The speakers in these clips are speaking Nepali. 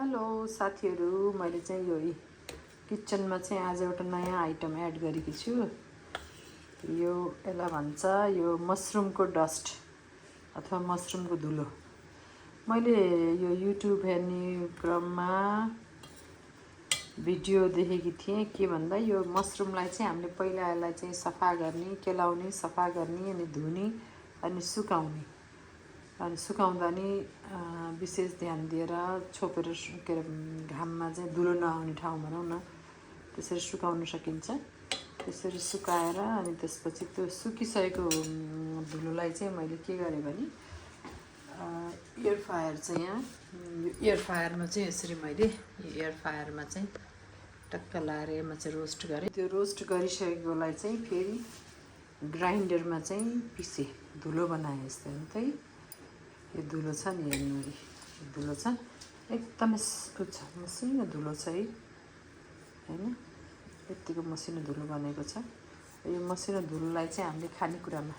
हेलो साथीहरु, मैले चाहिँ यो किचनमा चाहिँ आज एउटा नयाँ आइटम एड गरेकी छु। यो यसलाई भन्छ यो मसरुमको डस्ट अथवा मसरुमको धुलो। मैले यो युट्युब हेर्ने क्रममा भिडियो देखेकी थिएँ के भन्दा यो मसरुमलाई चाहिँ हामीले पहिला यसलाई चाहिँ सफा गर्ने, केलाउने, सफा गर्ने अनि धुने अनि सुकाउने। अनि सुकाउँदा नि विशेष ध्यान दिएर छोपेर के घाममा चाहिँ धुलो नआउने ठाउँ भनौँ न त्यसरी सुकाउन सकिन्छ। त्यसरी सुकाएर अनि त्यसपछि त्यो सुकिसकेको धुलोलाई चाहिँ मैले के गरेँ भने एयर फ्रायर चाहिँ यहाँ एयर फ्रायरमा चाहिँ यसरी मैले एयर फ्रायरमा चाहिँ टक्क लाएर यसमा चाहिँ रोस्ट गरेँ। त्यो रोस्ट गरिसकेकोलाई चाहिँ फेरि ग्राइन्डरमा चाहिँ पिसेँ, धुलो बनाएँ। यस्तै त यो धुलो छ नि, हेर्नु धुलो छ, एकदमै मसिनो धुलो छ है, हैन? यतिको मसिनो धुलो बनेको छ। यो मसिनो धुलोलाई चाहिँ हामीले खानेकुरामा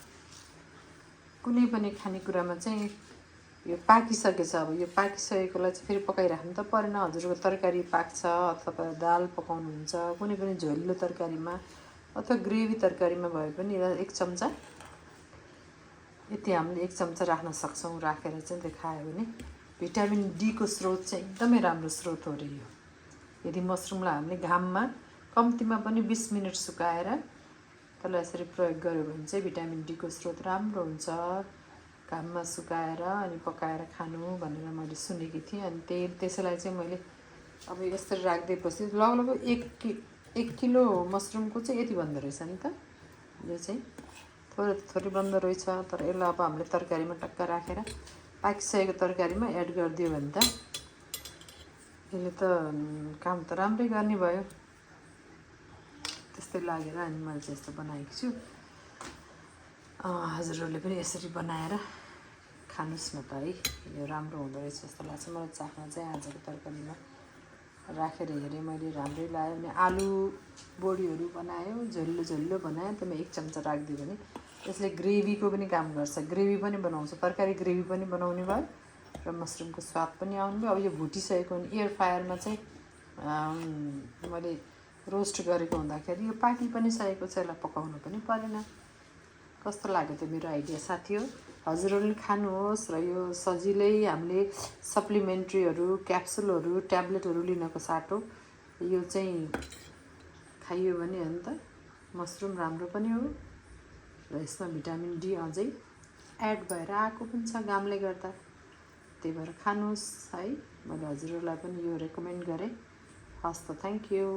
कुनै पनि खानेकुरामा चाहिँ यो पाकिसकेछ। अब यो पाकिसकेकोलाई चाहिँ फेरि पकाइराख्नु त परेन। हजुरको तरकारी पाक्छ अथवा दाल पकाउनुहुन्छ, कुनै पनि झोलिलो तरकारीमा अथवा ग्रेभी तरकारीमा भए पनि एक चम्चा यति हामीले एक चम्चा राख्न सक्छौँ। राखेर चाहिँ त्यो खायो भने भिटामिन डी को स्रोत चाहिँ एकदमै राम्रो स्रोत हो रे यो। यदि मसरुमलाई हामीले घाममा कम्तीमा पनि 20 मिनट सुकाएर त्यसलाई यसरी प्रयोग गर्यो भने चाहिँ भिटामिन डी को स्रोत राम्रो हुन्छ। घाममा सुकाएर अनि पकाएर खानु भनेर मैले सुनेकी थिएँ। अनि त्यसैलाई चाहिँ मैले अब यसरी राख्दैपछि लगभग 1 किलो मसरुमको चाहिँ यति बन्दो रहेछ नि त। यो चाहिँ थोरै बन्दो रहेछ, तर यसलाई अब हामीले तरकारीमा टक्क राखेर पाकिसकेको तरकारीमा एड गरिदियो भने त यसले त काम त राम्रै गर्ने भयो। त्यस्तै लागेर अनि मैले चाहिँ यस्तो बनाएकी छु। हजुरहरूले पनि यसरी बनाएर खानुस् न त है। यो राम्रो हुँदो रहेछ जस्तो लाग्छ मलाई। चाख्न चाहिँ आजको तरकारीमा राखेर हेरेँ मैले, राम्रै लाग्यो। अनि आलु बोडीहरू बनायो, झोलिलो बनायो, त्यसमा 1 चम्चा राखिदियो भने यसले ग्रेभीको पनि काम गर्छ। ग्रेभी पनि बनाउँछ, तरकारी ग्रेभी पनि बनाउने भयो र मसरुमको स्वाद पनि आउने भयो। अब यो भुटिसकेको भने एयर फ्रायरमा चाहिँ मैले रोस्ट गरेको हुँदाखेरि यो पाकी पनि सकेको छ, यसलाई पकाउनु पनि परेन। कस्तो लाग्यो त मेरो आइडिया साथी हो? हजुरहरूले खानुहोस् र यो सजिलै हामीले सप्लिमेन्ट्रीहरू, क्याप्सुलहरू, ट्याब्लेटहरू लिनको साटो यो चाहिँ खाइयो भने हो नि त मसरुम राम्रो पनि हो र यसमा भिटामिन डी अझै एड भएर आएको पनि छ घामले गर्दा। त्यही भएर खानुहोस् है। मैले हजुरहरूलाई पनि यो रेकमेन्ड गरेँ। हस् त, थ्याङ्क यू।